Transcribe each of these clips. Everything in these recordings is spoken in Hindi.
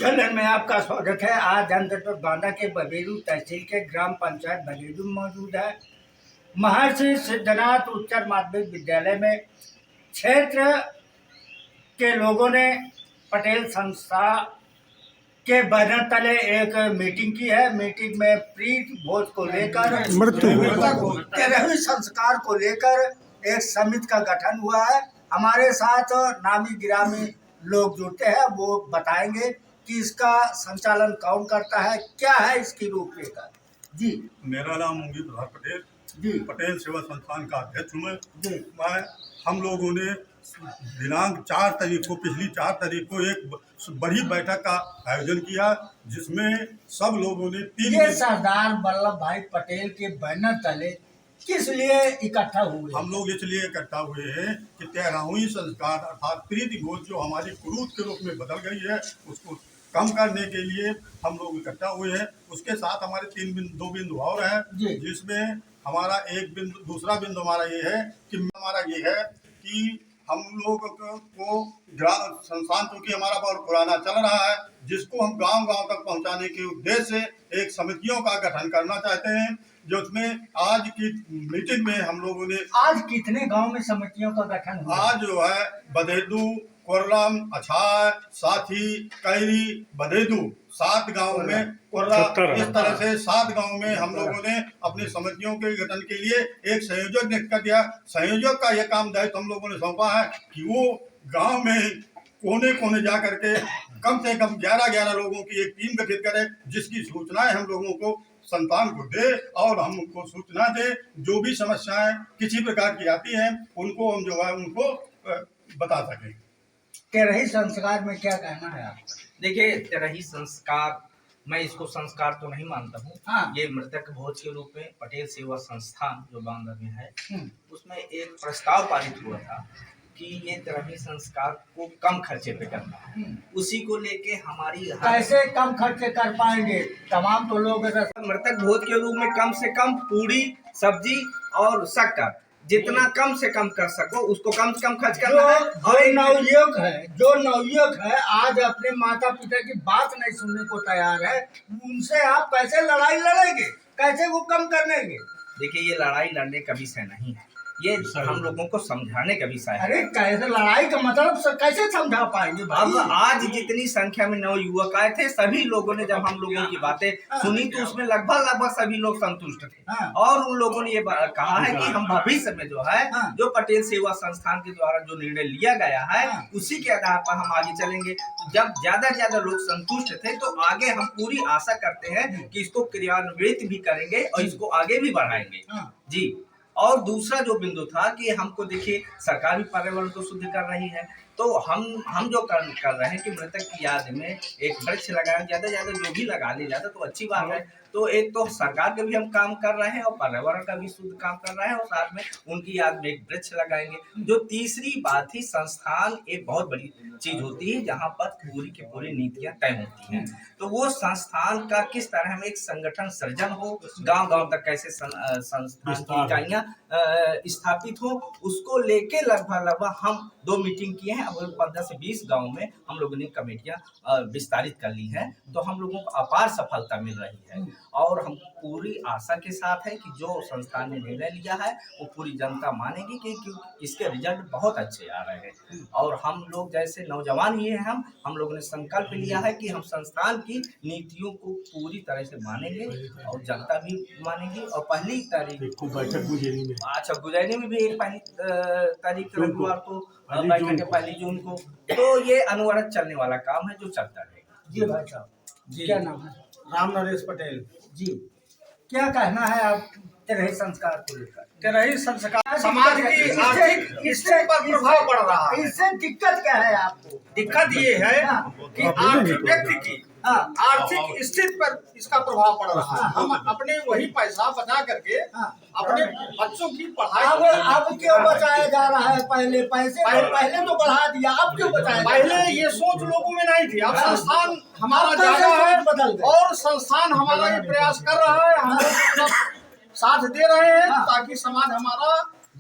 चैनल में आपका स्वागत है। आज अंतर्गत बांदा के बघेलू तहसील के ग्राम पंचायत बघेलू में मौजूद है। महर्षि सिद्धनाथ उच्च माध्यमिक विद्यालय में क्षेत्र के लोगों ने पटेल संस्था के बैनर तले एक मीटिंग की है। मीटिंग में प्रीत भोज को लेकर 13वीं संस्कार को लेकर एक समिति का गठन हुआ है। हमारे साथ नामी गिरामी लोग जुड़ते हैं, वो बताएंगे कि इसका संचालन कौन करता है, क्या है इसकी रूपरेखा। जी, मेरा नाम मुंगी प्रधान पटेल जी, पटेल सेवा संस्थान का अध्यक्ष हूँ जी। हम लोगों ने दिनांक 4 तारीख को पिछली 4 तारीख को एक बड़ी बैठक का आयोजन किया, जिसमें सब लोगों ने ये सरदार वल्लभ भाई पटेल के बैनर तले किस लिए इकट्ठा हुए? हम लोग इसलिए इकट्ठा हुए हैं कि 13वीं संस्कार अर्थात प्रीति भोज जो हमारी कुरूत के रूप में बदल गई है, उसको कम करने के लिए हम लोग इकट्ठा हुए हैं। उसके साथ हमारे 2 बिंदु और हैं, जिसमें हमारा एक बिंदु, दूसरा बिंदु हमारा ये है कि हमारा ये है कि हम लोग को संस्थान चूँकि हमारा बहुत पुराना चल रहा है, जिसको हम गांव-गांव तक पहुंचाने के उद्देश्य से एक समितियों का गठन करना चाहते हैं, जो उसमें आज की मीटिंग में हम लोगों ने आज कितने गांव में समितियों का गठन हुआ? आज जो है बदेदू, कोरलम, अछाय, साथी, कैरी, बदेदू 7 गांव में कोर्रा, इस तरह से 7 गांव में हम लोगों ने अपनी समितियों के गठन के लिए एक संयोजक नियुक्त कर दिया। संयोजक का यह काम दायित्व हम लोगों ने सौंपा है कि वो गांव में कोने कोने जा करके कम से कम 11-11 लोगों की एक टीम गठित करे, जिसकी सूचनाएं हम लोगों को संतान को दे और हम उनको सूचना दे। जो भी समस्याएं किसी प्रकार की आती हैं, उनको हम जो है उनको बता सकें। 13वीं संस्कार में क्या कहना है आपका? देखिए, 13वीं संस्कार, मैं इसको संस्कार तो नहीं मानता हूँ। हाँ। ये मृतक भोज के रूप में पटेल सेवा संस्थान जो बांदा में है, उसमें एक प्रस्ताव पारित हुआ था कि ये 13वीं संस्कार को कम खर्चे पे करना है। उसी को लेके हमारी कैसे कम खर्चे कर पाएंगे? तमाम तो लोग मृतक भोज के रूप में कम से कम पूरी, सब्जी और शक्कर जितना कम से कम कर सको उसको कम से कम खर्च करना है। और जो नवयुवक है आज अपने माता पिता की बात नहीं सुनने को तैयार है, उनसे आप कैसे लड़ाई लड़ेंगे, कैसे वो कम करेंगे? देखिए, ये लड़ाई लड़ने का विषय नहीं है, ये हम लोगों को समझाने का विषय है। अरे कैसे लड़ाई का मतलब कैसे समझा पाएंगे भाई? अब आज जितनी संख्या में नवयुवक आए थे, सभी लोगों ने जब हम लोगों की बातें सुनी तो उसमें लगभग सभी लोग संतुष्ट थे। और उन लोगों ने ये कहा है कि हम भविष्य में जो है जो पटेल सेवा संस्थान के द्वारा जो निर्णय लिया गया है, उसी के आधार पर हम आगे चलेंगे। जब ज्यादा से ज्यादा लोग संतुष्ट थे तो आगे हम पूरी आशा करते हैं कि इसको क्रियान्वित भी करेंगे और इसको आगे भी बढ़ाएंगे जी। और दूसरा जो बिंदु था कि हमको देखिए, सरकार भी पर्यावरण को शुद्ध कर रही है, तो हम जो कर रहे हैं कि मृतक की याद में एक वृक्ष लगाएं, ज्यादा से ज्यादा जो भी लगा ले ज्यादा तो अच्छी बात है। तो एक तो सरकार के भी हम काम कर रहे हैं और पर्यावरण का भी शुद्ध काम कर रहे हैं, और साथ में उनकी याद में एक वृक्ष लगाएंगे। जो तीसरी बात थी, संस्थान एक बहुत बड़ी चीज होती है जहाँ पर पूरी की पूरी नीतियां तय होती हैं। तो वो संस्थान का किस तरह में एक संगठन सृजन हो, गांव-गांव तक कैसे संस्थान की इकाइयां स्थापित हो, उसको लेके लगभग हम 2 मीटिंग किए हैं। अब 15 से 20 गाँव में हम लोगों ने कमेटियां विस्तारित कर ली है, तो हम लोगों को अपार सफलता मिल रही है। और हम पूरी आशा के साथ है कि जो संस्थान ने निर्णय लिया है वो पूरी जनता मानेगी कि इसके रिजल्ट बहुत अच्छे आ रहे हैं। और हम लोग जैसे नौजवान ये हैं, हम लोगों ने संकल्प लिया है कि हम संस्थान की नीतियों को पूरी तरह से मानेंगे और जनता भी मानेगी। और पहली तारीख को बैठक गुजैनी में भी एक पहली तारीख रविवार को बैठक है, 1 जून को। तो ये अनवरत चलने वाला काम है जो चलता रहेगा। जी भाई साहब, क्या नाम है? राम नरेश पटेल जी। क्या कहना है आप 13वीं संस्कार को लेकर? 13वीं संस्कार समाज की आर्थिक स्थिति पर प्रभाव पड़ रहा है। इससे दिक्कत क्या है आपको? दिक्कत ये है कि आर्थिक व्यक्ति की आर्थिक स्थिति पर इसका प्रभाव पड़ रहा है। हम अपने वही पैसा बचा करके अपने बच्चों की पढ़ाई अब क्यों बचाया जा रहा है? पहले पहले तो बढ़ा दिया, अब क्यों बचाया? पहले ये सोच लोगों में नहीं थी। अब संस्थान हमारा जागा है और संस्थान हमारा ये प्रयास कर रहा है, हम लोग साथ दे रहे हैं ताकि समाज हमारा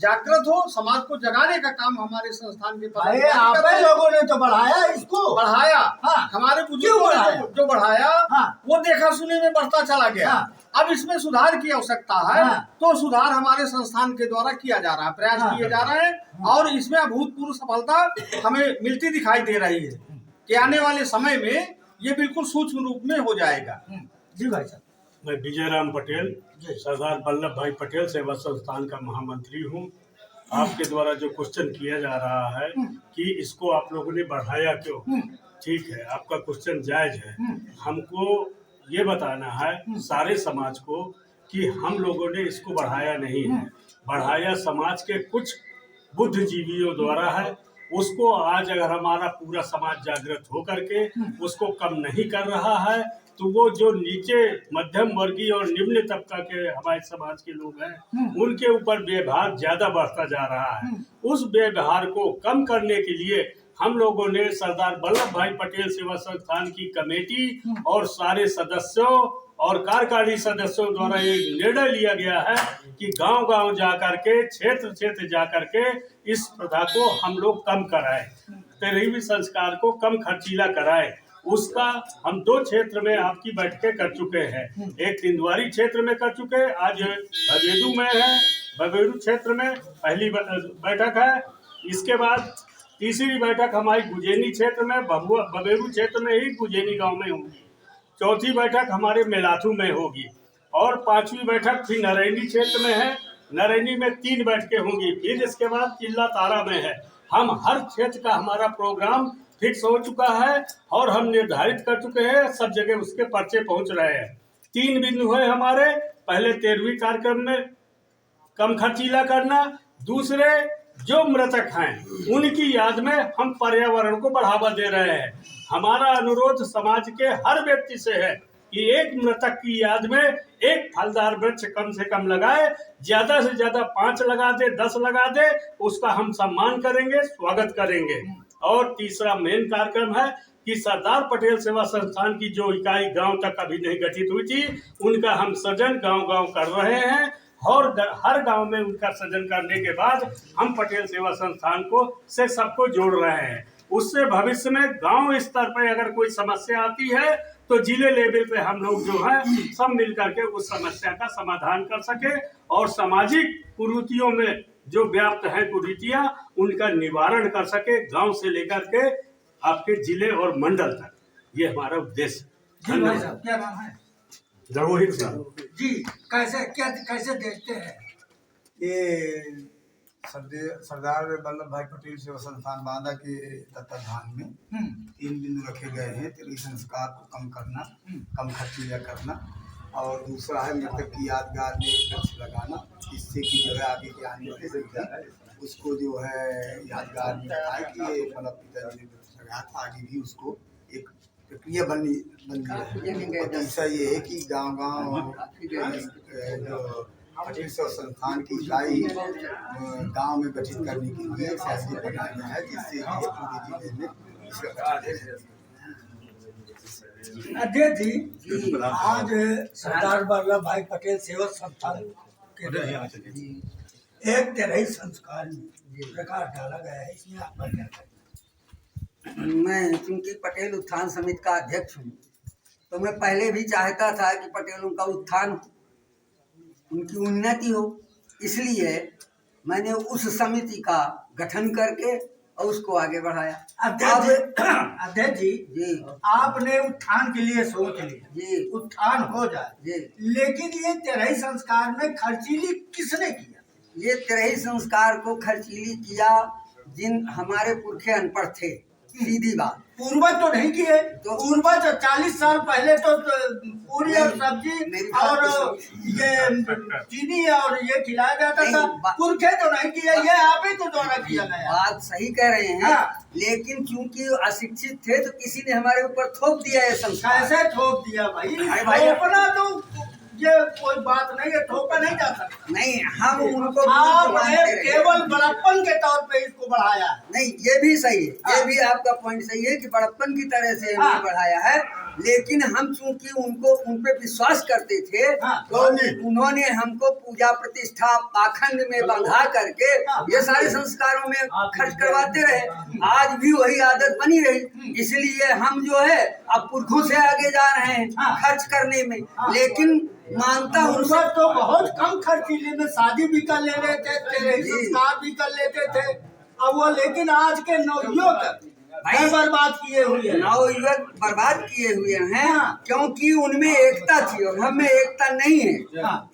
जागृत हो, समाज को जगाने का काम हमारे संस्थान के भाई पदाधिकारी कर रहे आप हैं। लोगों ने तो बढ़ाया इसको। बढ़ाया। हाँ। हमारे क्यों बुजुर्गों ने बढ़ाया? जो बढ़ाया हाँ। वो देखा सुने में बढ़ता चला गया। हाँ। अब इसमें सुधार की आवश्यकता है। हाँ। तो सुधार हमारे संस्थान के द्वारा किया जा रहा है, प्रयास हाँ। किए जा रहे हैं और इसमें अभूतपूर्व सफलता हमें मिलती दिखाई दे रही है कि आने वाले समय में ये बिल्कुल सूक्ष्म रूप में हो जाएगा। जी भाई साहब। मैं विजय राम पटेल, सरदार वल्लभ भाई पटेल सेवा संस्थान का महामंत्री हूँ। आपके द्वारा जो क्वेश्चन किया जा रहा है कि इसको आप लोगों ने बढ़ाया क्यों, ठीक है, आपका क्वेश्चन जायज है। हमको ये बताना है सारे समाज को कि हम लोगों ने इसको बढ़ाया नहीं है, बढ़ाया समाज के कुछ बुद्धिजीवियों द्वारा है। उसको आज अगर हमारा पूरा समाज जागृत हो करके उसको कम नहीं कर रहा है तो वो जो नीचे मध्यम वर्गीय और निम्न तबका के हमारे समाज के लोग हैं उनके ऊपर व्यवहार ज्यादा बढ़ता जा रहा है। उस व्यवहार को कम करने के लिए हम लोगों ने सरदार वल्लभ भाई पटेल सेवा संस्थान की कमेटी और सारे सदस्यों और कार्यकारी सदस्यों द्वारा ये निर्णय लिया गया है कि गांव-गांव जा करके, क्षेत्र जा करके इस प्रथा को हम लोग कम कराएं, तेरहवीं संस्कार को कम खर्चीला कराएं। उसका हम 2 क्षेत्र में आपकी बैठकें कर चुके हैं। एक तिंदवारी क्षेत्र में कर चुके हैं, आज बबेरू में है। बबेरू क्षेत्र में पहली बैठक है। इसके बाद तीसरी बैठक हमारी गुजेनी क्षेत्र में, बबेरू क्षेत्र में ही गुजेनी गांव में होगी। चौथी बैठक हमारे मेलाथू में होगी और 5वीं बैठक फिर नरैनी क्षेत्र में है। नरैनी में 3 बैठकें होंगी। फिर इसके बाद चिल्ला तारा में है। हम हर क्षेत्र का हमारा प्रोग्राम फिक्स हो चुका है और हम निर्धारित कर चुके हैं, सब जगह उसके पर्चे पहुंच रहे हैं। 3 बिंदु है हमारे। पहले 13वीं कार्यक्रम में कम खर्चीला करना, दूसरे जो मृतक हैं उनकी याद में हम पर्यावरण को बढ़ावा दे रहे हैं। हमारा अनुरोध समाज के हर व्यक्ति से है कि एक मृतक की याद में एक फलदार वृक्ष कम से कम लगाए, ज्यादा से ज्यादा 5 लगा दे, 10 लगा दे, उसका हम सम्मान करेंगे, स्वागत करेंगे। और तीसरा मेन कार्यक्रम है कि सरदार पटेल सेवा संस्थान की जो इकाई गांव तक अभी नहीं गठित हुई थी उनका हम सृजन गांव-गांव कर रहे हैं और हर गांव में उनका सृजन करने के बाद हम पटेल सेवा संस्थान को से सबको जोड़ रहे हैं। उससे भविष्य में गांव स्तर पर अगर कोई समस्या आती है तो जिले लेवल पे हम लोग जो है सब मिल करके उस समस्या का समाधान कर सके और सामाजिक कुरीतियों में जो व्याप्त है कुरीतियां उनका निवारण कर सके, गांव से लेकर के आपके जिले और मंडल तक। ये हमारा उद्देश्य है। जी भाई साहब, क्या नाम है? जरूर साहब जी, कैसे देखते हैं ये सरदार वल्लभ भाई पटेल सेवा संस्थान बांदा के तत्वाधान में 3 बिंदु रखे गए हैं। तेरहवीं संस्कार को कम करना, कम खर्चीला करना और दूसरा है मृतक की यादगार में वृक्ष लगाना, इससे कि जो है आगे के आने वाले पीढ़ी उसको जो है यादगार में रखाए कि ये मतलब पिताजी ने वृक्ष लगाया था, आगे भी उसको एक प्रक्रिया बन गई। तीसरा ये है कि गांव-गांव जो पटेल सेवा संस्थान की इकाई गांव में गठित करने के लिए फैसले बनाया गया है, जिससे ये पूरे जिले में इसका गठन अध्यक्ष जी, आज सरदार वल्लभ भाई पटेल सेवा संस्थान के एक तेरही संस्कार में प्रकाश डाला गया है, इसमें आपका क्या कहना है? मैं चूंकि पटेल उत्थान समिति का अध्यक्ष हूँ तो मैं पहले भी चाहता था कि पटेलों का उत्थान हो, उनकी उन्नति हो, इसलिए मैंने उस समिति का गठन करके और उसको आगे बढ़ाया। अध्यक्ष जी, आपने उत्थान के लिए सोच लिया जी, उत्थान हो जाए जी, लेकिन ये तेरही संस्कार में खर्चीली किसने किया? ये तेरही संस्कार को खर्चीली किया जिन हमारे पुरखे अनपढ़ थे। सीधी बात, पूर्वज तो नहीं किए, तो पूर्वज 40 साल पहले तो पूरी और सब्जी और ये चीनी और ये खिलाया जाता था, पुरखे तो नहीं किए, ये आप ही तो द्वारा किया गया। बात सही कह रहे हैं, लेकिन चूंकि अशिक्षित थे तो किसी ने हमारे ऊपर थोप दिया है संस्कार। कैसे थोप दिया भाई? थोपना तो ये कोई बात नहीं है, थोपा नहीं जा सकता। नहीं, हम उनको आपने केवल बड़प्पन के तौर पे इसको बढ़ाया। नहीं, ये भी सही है, ये भी आपका पॉइंट सही है कि बड़प्पन की तरह से हमने बढ़ाया है, लेकिन हम चूंकि उनको उन पे विश्वास करते थे तो उन्होंने हमको पूजा प्रतिष्ठा पाखंड में बंधा करके ये सारे संस्कारों में खर्च करवाते रहे। आज भी वही आदत बनी रही, इसलिए हम जो है अब पुरखों से आगे जा रहे हैं खर्च करने में। लेकिन मानता हूँ उनका तो बहुत कम खर्चीले में शादी भी कर ले लेते थे, संस्कार भी कर लेते थे। अब वो लेकिन आज के नवयुवक बर्बाद किए हुए हैं, नवयुवक बर्बाद किए हुए हैं क्योंकि उनमें एकता थी और हम में एकता नहीं है।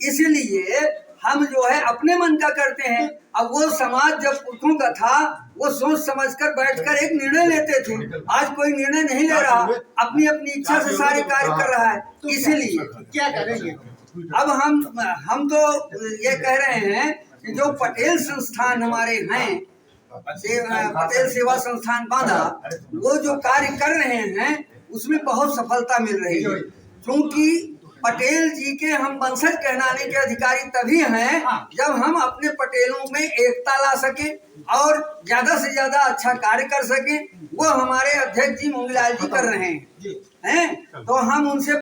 इसलिए हम जो है अपने मन का करते हैं। अब वो समाज जब पुरखों का था वो सोच समझकर बैठकर एक निर्णय लेते थे, आज कोई निर्णय नहीं ले रहा, अपनी अपनी इच्छा से सारे कार्य कर रहा है। इसलिए क्या करेंगे? अब हम तो ये कह रहे हैं कि जो पटेल संस्थान हमारे हैं, पटेल सेवा संस्थान बांदा, वो जो कार्य कर रहे हैं उसमें बहुत सफलता मिल रही है। क्योंकि पटेल जी के हम वंशज कहलाने के अधिकारी तभी हैं जब हम अपने पटेलों में एकता ला सके और ज्यादा से ज्यादा अच्छा कार्य कर सके। वो हमारे अध्यक्ष जी मोहनलाल जी कर रहे हैं तो हम उनसे